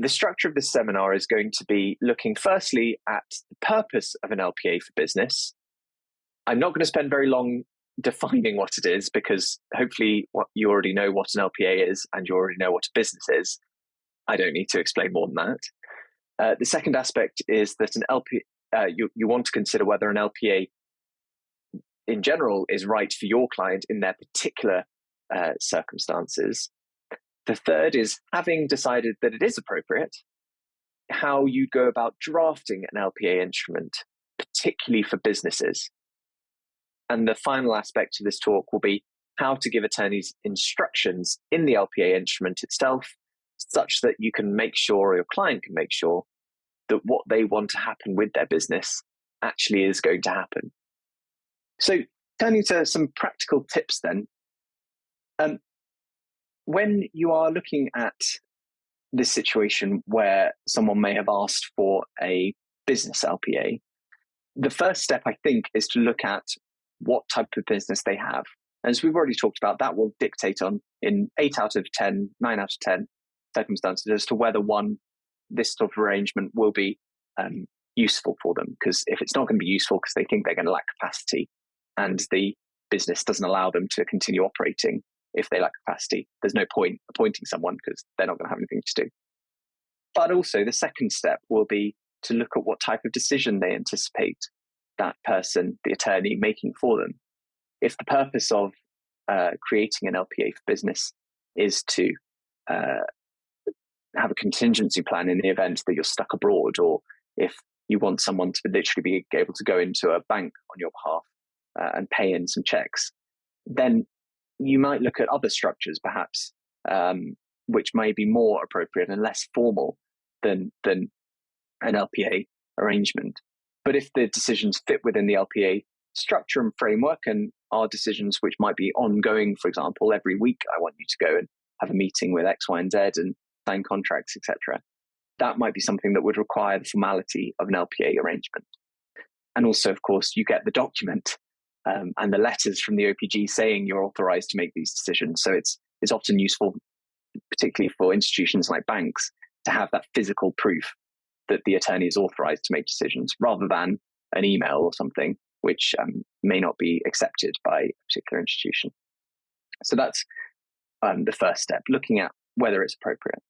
the structure of this seminar is going to be looking firstly at the purpose of an LPA for business. I'm not going to spend very long defining what it is, because hopefully you already know what an LPA is and you already know what a business is. I don't need to explain more than that. The second aspect is that an LPA, you want to consider whether an LPA in general is right for your client in their particular circumstances. The third is, having decided that it is appropriate, how you go about drafting an LPA instrument, particularly for businesses. And the final aspect of this talk will be how to give attorneys instructions in the LPA instrument itself, such that you can make sure, or your client can make sure, that what they want to happen with their business actually is going to happen. So turning to some practical tips then. When you are looking at this situation where someone may have asked for a business LPA, the first step, I think, is to look at what type of business they have. As we've already talked about, that will dictate in 8 out of 10, 9 out of 10 circumstances as to whether this sort of arrangement will be useful for them. Because if it's not going to be useful because they think they're going to lack capacity and the business doesn't allow them to continue operating if they lack capacity, there's no point appointing someone because they're not going to have anything to do. But also the second step will be to look at what type of decision they anticipate that person, the attorney, making for them. If the purpose of creating an LPA for business is to have a contingency plan in the event that you're stuck abroad, or if you want someone to literally be able to go into a bank on your behalf and pay in some checks, then you might look at other structures perhaps, which may be more appropriate and less formal than an LPA arrangement. But if the decisions fit within the LPA structure and framework and are decisions which might be ongoing, for example, every week I want you to go and have a meeting with X, Y, and Z and sign contracts, etc., that might be something that would require the formality of an LPA arrangement. And also, of course, you get the document and the letters from the OPG saying you're authorized to make these decisions. So it's often useful, particularly for institutions like banks, to have that physical proof that the attorney is authorized to make decisions, rather than an email or something which may not be accepted by a particular institution. So that's the first step, looking at whether it's appropriate.